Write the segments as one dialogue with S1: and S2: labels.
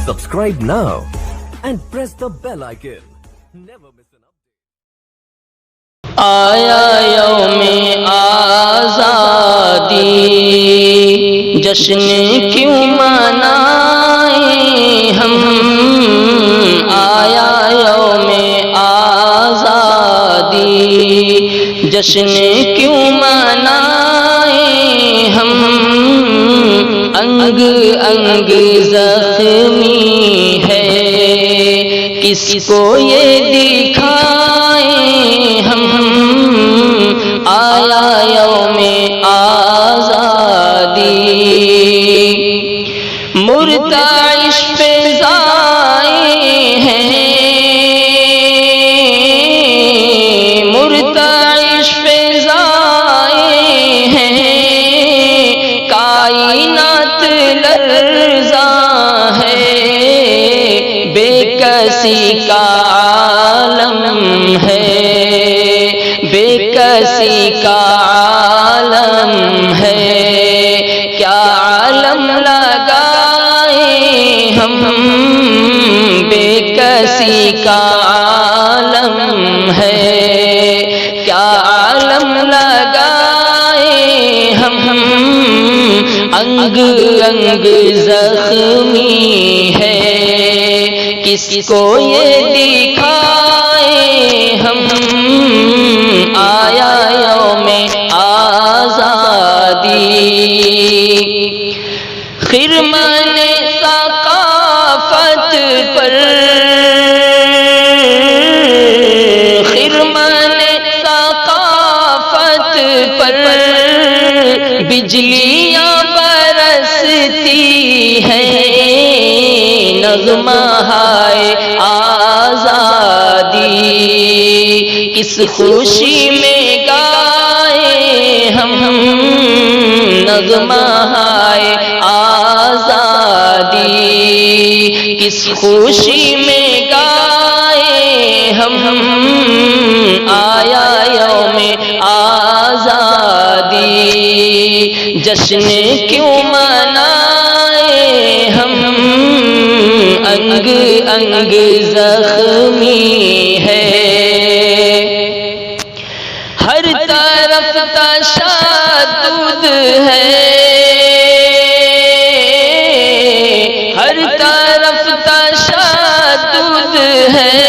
S1: Subscribe now and press the bell icon. Never miss an update.
S2: آیا یوم آزادی، جشن کیوں منائیں ہم؟ آیا یوم آزادی، جشن کیوں منائیں ہم؟ انگ انگ زخمی ہے، کس کو یہ دکھائیں ہم؟ آیا یوم آزادی، مرتعش فضائیں ہیں، مرتعش فضائیں ہیں، کائنات لرزاں ہے، بے کسی کا عالم ہے، بے کسی کا عالم ہے، کیا عالم لگائیں ہم؟ بے کسی کا عالم ہے، کیا عالم لگائیں ہم؟ انگ انگ زخمی ہے، کس کو یہ دکھائیں ہم؟ آیا یوم آزادی، خرمن ثقافت پر، خرمن ثقافت پر بجلیاں برستی ہیں، نغمہ ہے آزادی، کس خوشی میں گائیں ہم؟ نغمہ ہے آزادی، کس خوشی میں گائیں ہم؟ آیا یوم آزادی، جشن کیوں منائیں ہم؟ انگ انگ زخمی ہے، ہر طرف تشدد ہے، ہر طرف تشدد ہے،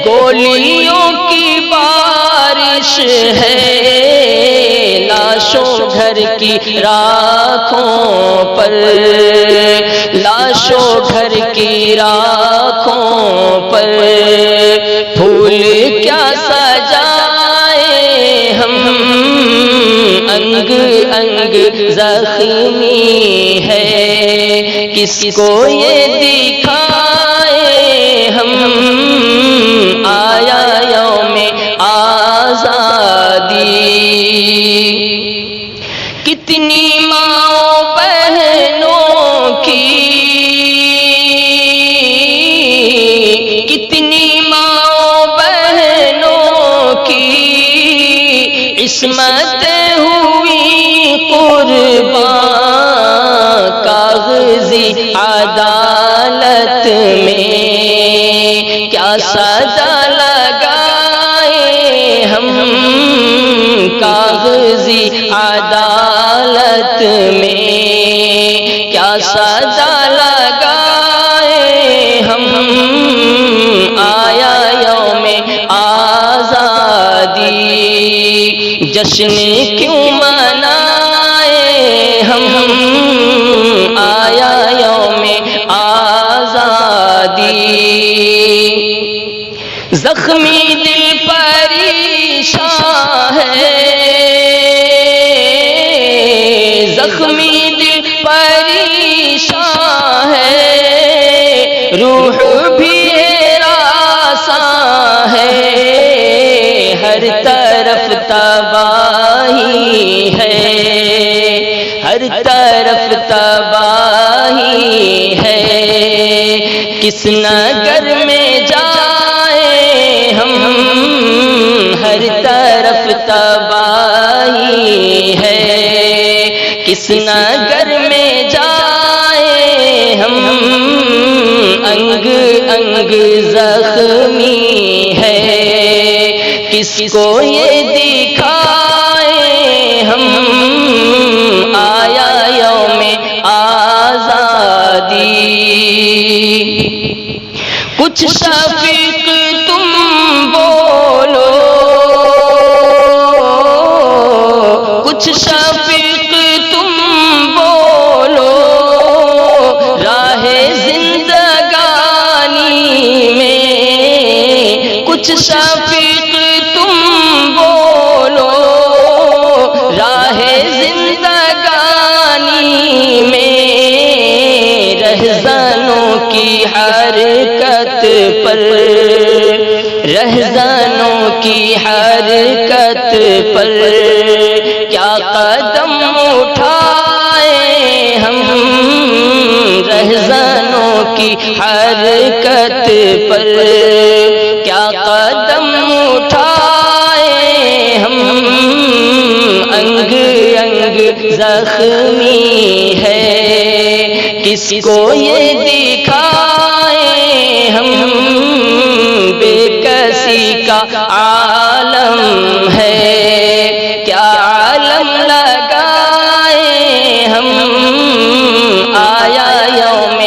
S2: گولیوں کی بارش ہے، لاشوں گھر کی راکھوں پر، لاشوں گھر کی راکھوں پر، پھول کیا سجائیں ہم؟ انگ انگ زخمی ہے، کس کو یہ دکھائیں ہم؟ آیا یوم آزادی، کتنی ماں بہنوں کی، کتنی ماں بہنوں کی عصمت ہوئی قربان، کاغذی عدالت میں کیا سزا لگائیں ہم؟ کاغذی عدالت میں کیا سزا لگائیں ہم؟ آیا یوم آزادی، جشن کیوں منائیں ہم؟ آیا یوم آزادی، زخمی دل پریشان ہے، زخمی دل پریشان ہے، روح بھی ہراساں ہے، ہر طرف تباہی ہے، ہر طرف تباہی ہے، کس نگر میں جائیں ہم؟ ہر طرف تباہی ہے، کس نگر میں جائیں ہم؟ انگ انگ زخمی ہے، کس کو یہ دکھائے ہم آیا یوم آزادی۔ کچھ شفیق تم بولو، کچھ شفیق تم بولو، راہ زندگانی میں کچھ شفیق تم بولو، راہ زندگانی میں رہزنوں کی حرکت پر، رہزنوں کی حرکت پر کیا قدم اٹھائے ہم، رہزنوں کی حرکت پر کیا قدم اٹھائے ہم، انگ انگ زخمی ہے، کس کو یہ دکھائے ہم، بے کسی کا عالم ہے، کیا عالم لگائے ہم آیا یوم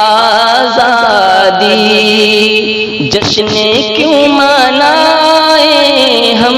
S2: آزادی۔ جشن کیوں منائے ہم